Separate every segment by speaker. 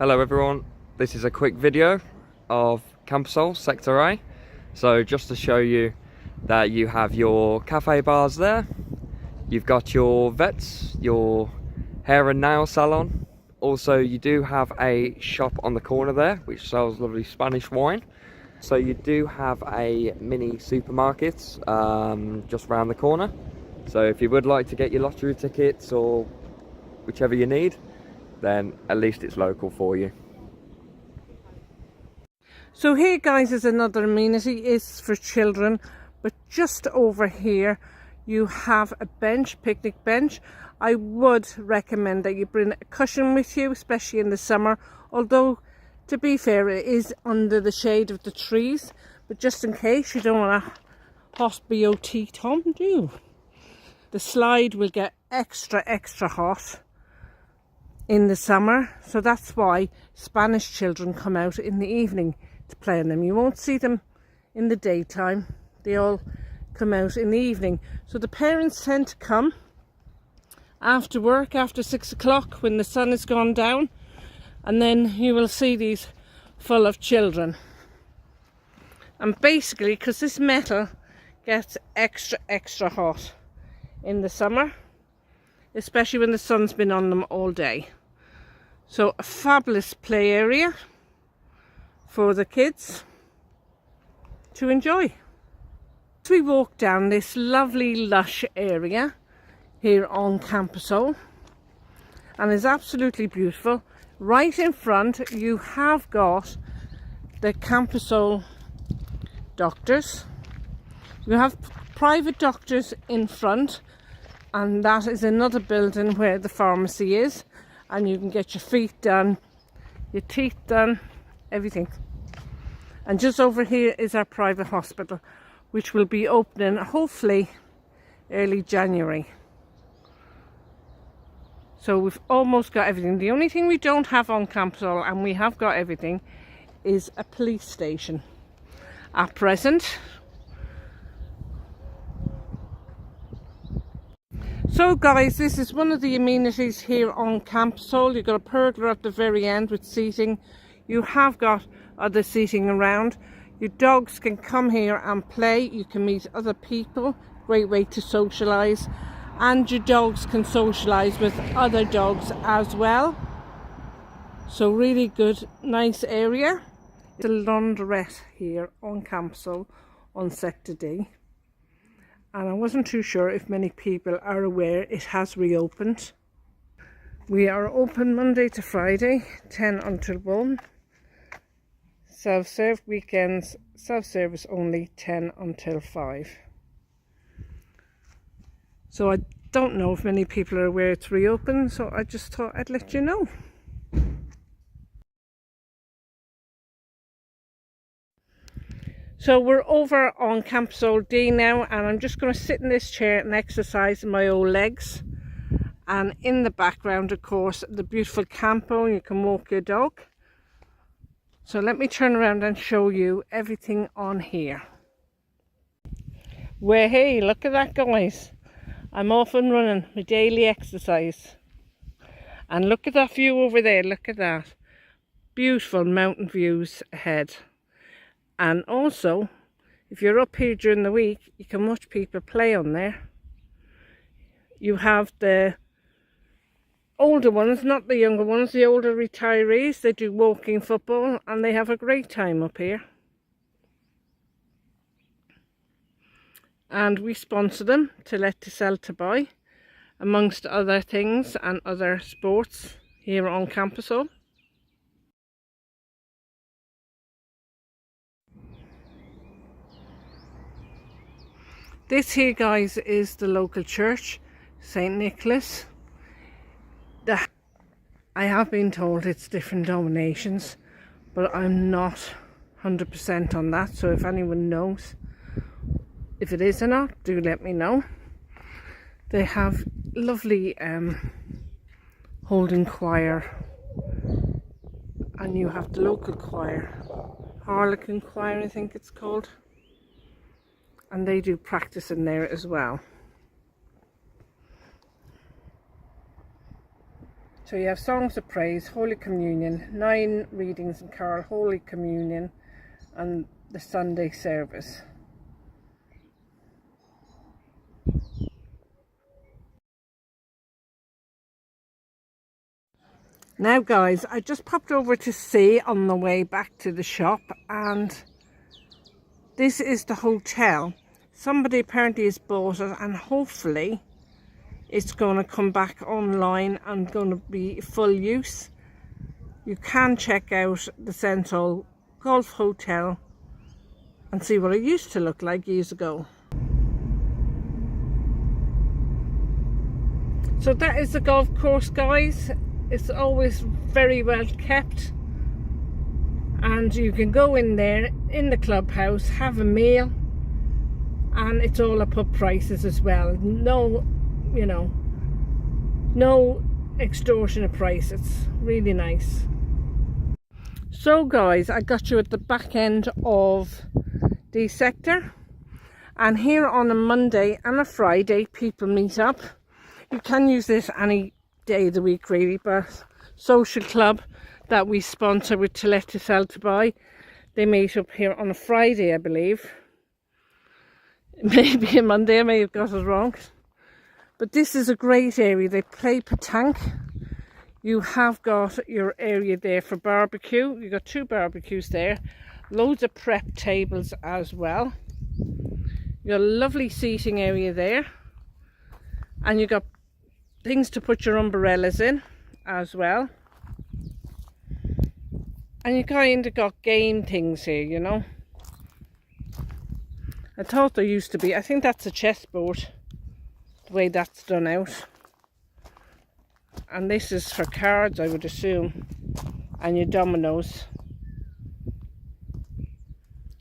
Speaker 1: Hello everyone, this is a quick video of Campersol Sector A. So just to show you that you have your cafe bars there, you've got your vets, your hair and nail salon. Also you do have a shop on the corner there which sells lovely Spanish wine. So you do have a mini supermarket just around the corner. So if you would like to get your lottery tickets or whichever you need, then at least it's local for you.
Speaker 2: So here guys is another amenity, is for children, but just over here you have a bench, picnic bench. I would recommend that you bring a cushion with you, especially in the summer, although to be fair it is under the shade of the trees, but just in case you don't want a hot BOT Tom, do you? The slide will get extra hot in the summer, so that's why Spanish children come out in the evening to play on them. You won't see them in the daytime, they all come out in the evening. So the parents tend to come after work, after 6 o'clock when the sun has gone down, and then you will see these full of children. And basically, because this metal gets extra hot in the summer, especially when the sun's been on them all day. So a fabulous play area for the kids to enjoy. As we walk down this lovely lush area here on Campersol, and it's absolutely beautiful. Right in front you have got the Campersol doctors. You have private doctors in front, and that is another building where the pharmacy is, and you can get your feet done, your teeth done, everything. And just over here is our private hospital, which will be opening hopefully early January. So we've almost got everything. The only thing we don't have on Campersol, and we have got everything, is a police station at present. So guys, this is one of the amenities here on Campersol. You've got a pergola at the very end with seating. You have got other seating around. Your dogs can come here and play. You can meet other people. Great way to socialise. And your dogs can socialise with other dogs as well. So really good, nice area. The laundrette here on Campersol on Sector D. And I wasn't too sure if many people are aware it has reopened. We are open Monday to Friday, 10 until 1. Self-serve, weekends, self-service only, 10 until 5. So I don't know if many people are aware it's reopened, so I just thought I'd let you know. So we're over on Campersol D now, and I'm just going to sit in this chair and exercise my old legs. And in the background, of course, the beautiful campo, you can walk your dog. So let me turn around and show you everything on here. Well, hey, look at that, guys. I'm off and running my daily exercise. And look at that view over there, look at that. Beautiful mountain views ahead. And also, if you're up here during the week, you can watch people play on there. You have the older ones, not the younger ones, the older retirees. They do walking football and they have a great time up here. And we sponsor them to let to sell to buy, amongst other things and other sports here on Campersol. This here, guys, is the local church, St. Nicholas. I have been told it's different denominations, but I'm not 100% on that, so if anyone knows if it is or not, do let me know. They have lovely holding choir, and you have the local choir, Harlequin choir I think it's called, and they do practice in there as well. So you have songs of praise, Holy Communion, 9 readings in carol, Holy Communion, and the Sunday service. Now guys, I just popped over to see on the way back to the shop, and this is the hotel. Somebody apparently has bought it, and hopefully it's going to come back online and going to be full use. You can check out the Central Golf Hotel and see what it used to look like years ago. So that is the golf course, guys. It's always very well kept, and you can go in there in the clubhouse, have a meal, and it's all up prices as well. No, you know, no extortionate price. It's really nice. So guys, I got you at the back end of the sector, and here on a Monday and a Friday people meet up. You can use this any day of the week really, but social club that we sponsor with To Let To Sell To Buy, they meet up here on a Friday, I believe. Maybe a Monday, I may have got it wrong. But this is a great area. They play petanque. You have got your area there for barbecue. You've got 2 barbecues there. Loads of prep tables as well. You've got a lovely seating area there. And you've got things to put your umbrellas in as well. And you kind of got game things here, you know. I thought there used to be, I think that's a chessboard, the way that's done out. And this is for cards, I would assume, and your dominoes.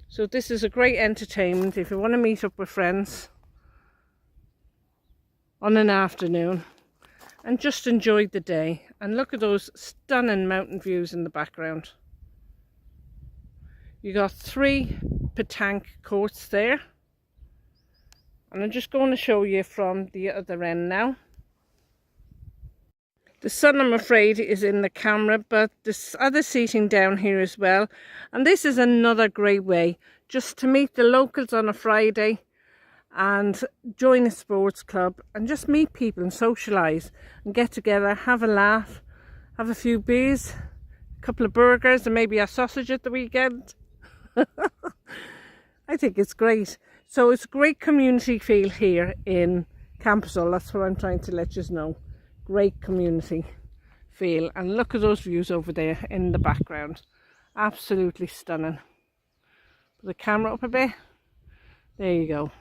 Speaker 2: So this is a great entertainment if you want to meet up with friends on an afternoon and just enjoy the day. And look at those stunning mountain views in the background. You got 3 petanque courts there, and I'm just going to show you from the other end now. The sun, I'm afraid, is in the camera, but there's other seating down here as well. And this is another great way just to meet the locals on a Friday and join a sports club and just meet people and socialise and get together, have a laugh, have a few beers, a couple of burgers and maybe a sausage at the weekend. I think it's great. So it's a great community feel here in Campasol. That's what I'm trying to let you know. Great community feel. And look at those views over there in the background. Absolutely stunning. Put the camera up a bit. There you go.